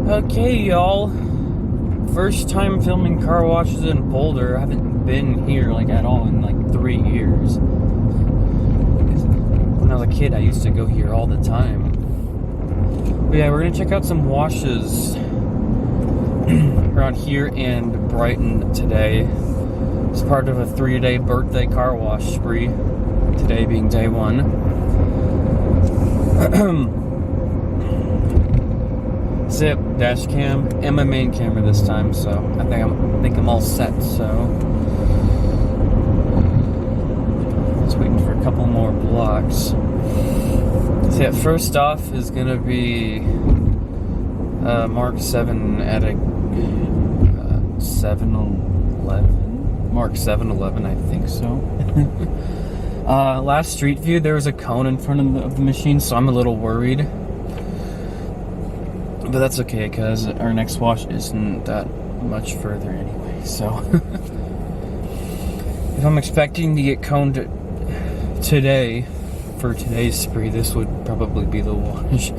Okay, y'all. First time filming car washes in Boulder. I haven't been here like at all in like 3 years. When I was a kid, I used to go here all the time. But yeah, we're gonna check out some washes around here and Brighton today. It's part of a 3-day birthday car wash spree. Today being day 1. Zip dash cam and my main camera this time, so I think I'm all set. So just waiting for a couple more blocks. So yeah, first off is gonna be Mark 7 at a 7-Eleven. Mark 7-Eleven, I think so. Last street view, there was a cone in front of the machine, so I'm a little worried. But that's okay, because our next wash isn't that much further anyway, so. If I'm expecting to get coned today, for today's spree, this would probably be the wash.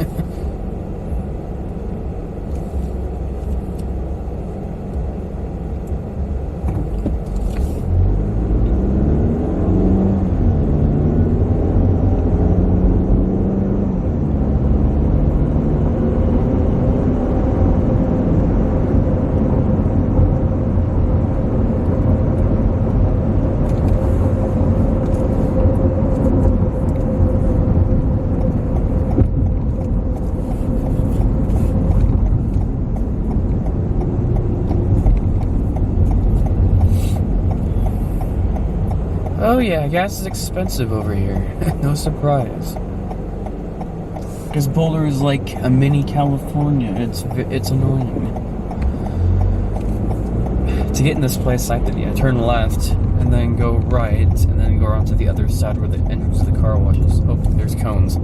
Oh yeah, gas is expensive over here. No surprise. Because Boulder is like a mini California. It's annoying. To get in this place, I have to turn left and then go right and then go around to the other side where the entrance to the car wash is. Oh, there's cones.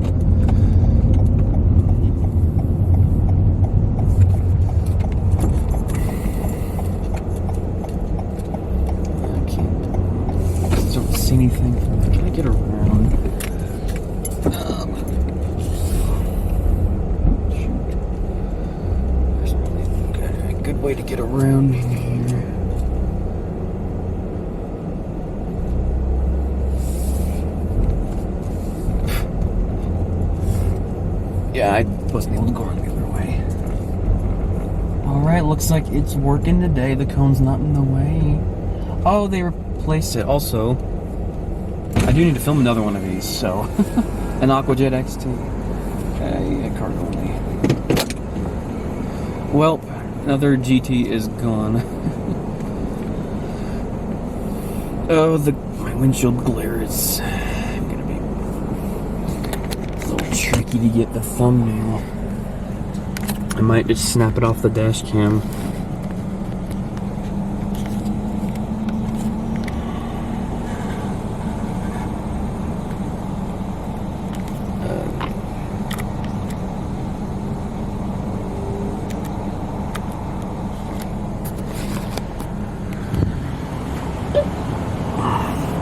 Anything from there. Can I get around? There's really a good way to get around in here. Yeah, I wasn't able to go around the other way. Alright, looks like it's working today. The cone's not in the way. Oh, they replaced it. Also, I do need to film another one of these, so. An AquaJet GT. Yeah, card only. Well, another GT is gone. Oh, my windshield glare is gonna be a little tricky to get the thumbnail. I might just snap it off the dash cam.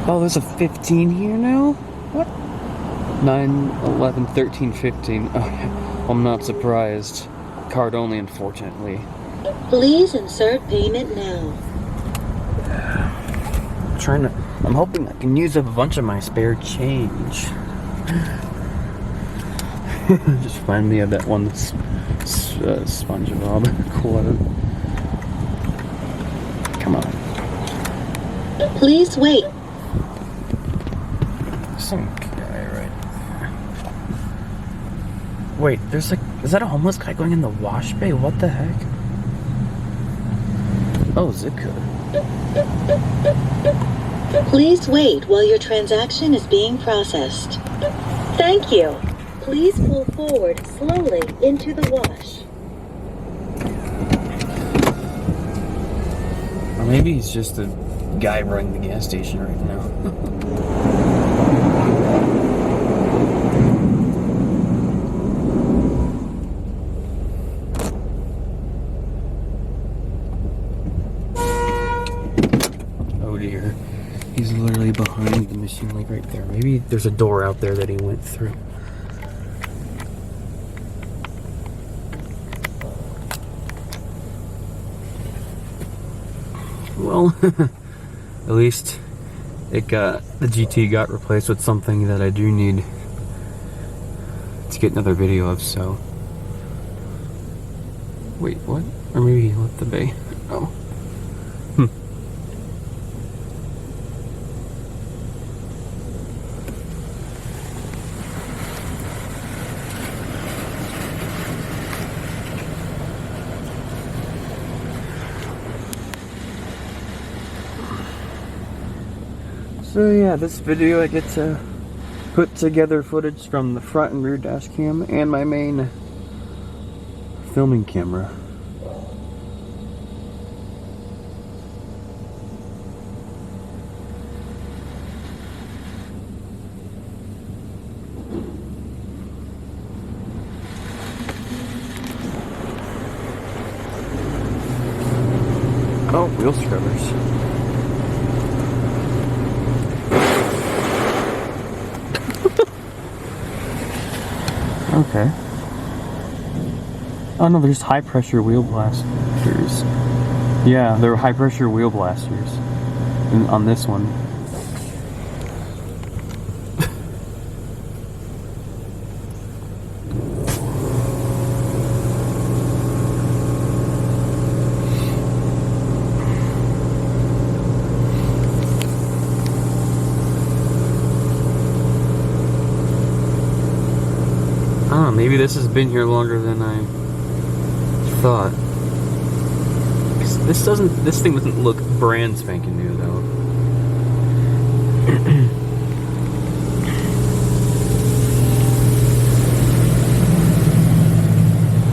Oh, there's a 15 here now? What? 9, 11, 13, 15. Oh, I'm not surprised. Card only, unfortunately. Please insert payment now. I'm hoping I can use up a bunch of my spare change. Just find me that one SpongeBob quote. Come on. Please wait. Some guy right there. Wait, there's like, is that a homeless guy going in the wash bay? What the heck? Oh, Zika. Please wait while your transaction is being processed. Thank you. Please pull forward slowly into the wash. Or maybe he's just a guy running the gas station right now. Oh dear. He's literally behind the machine, like right there. Maybe there's a door out there that he went through. Well, at least the GT got replaced with something that I do need to get another video of, so. Wait, what? Or maybe he left the bay. Oh. So yeah, this video I get to put together footage from the front and rear dash cam and my main filming camera. Oh, wheel scrubbers. Okay. Oh no, there's high pressure wheel blasters. Yeah, there are high pressure wheel blasters on this one. Maybe this has been here longer than I thought. This thing doesn't look brand spanking new though.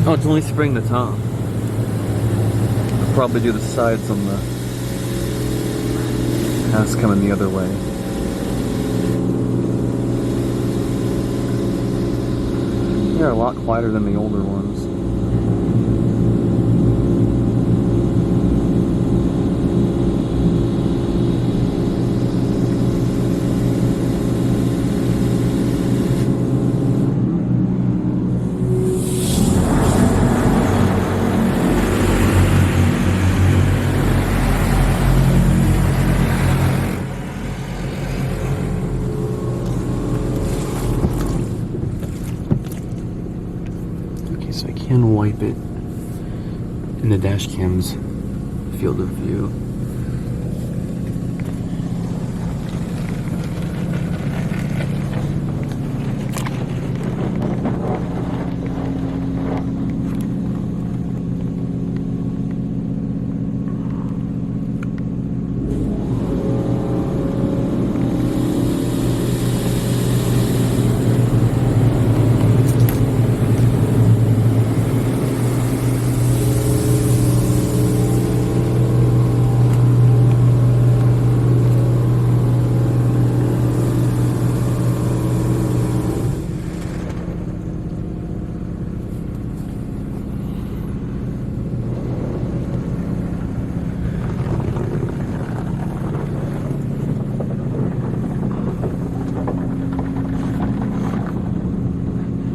Oh, it's only spraying the top. I'll probably do the sides on the house coming the other way. They're a lot quieter than the older ones. So I can wipe it in the dash cam's field of view.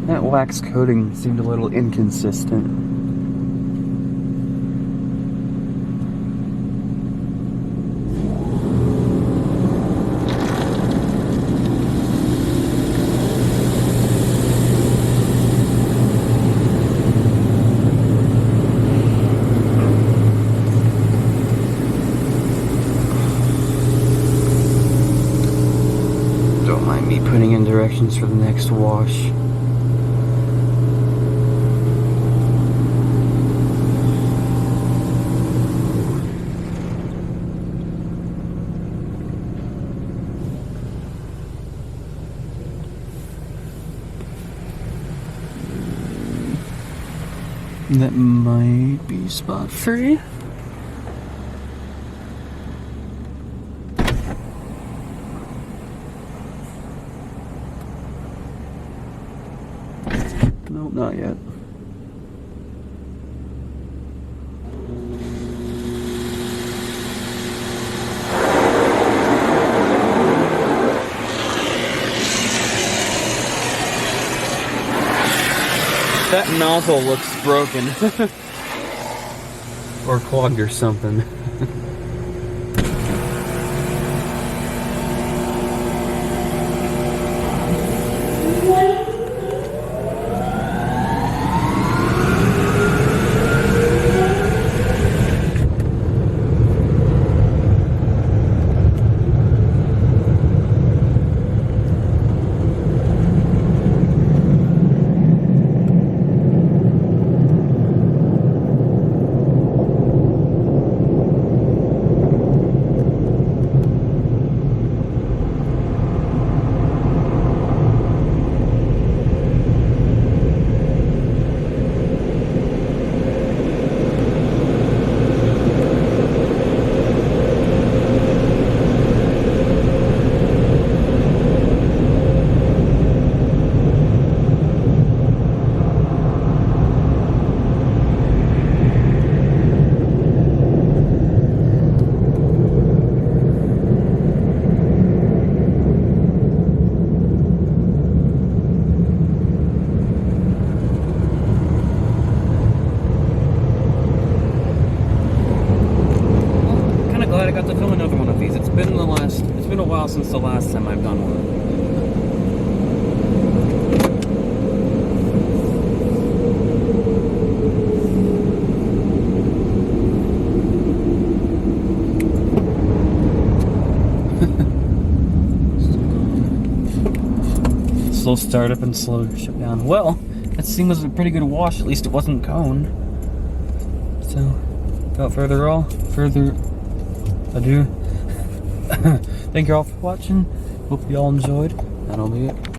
That wax coating seemed a little inconsistent. Don't mind me putting in directions for the next wash. That might be spot free. Nope, not yet. That nozzle looks broken. Or clogged or something. since the last time I've done one. Slow startup and slow shut down. Well, that scene was a pretty good wash. At least it wasn't cone. So, without further ado, thank you all for watching. Hope you all enjoyed. That'll be it.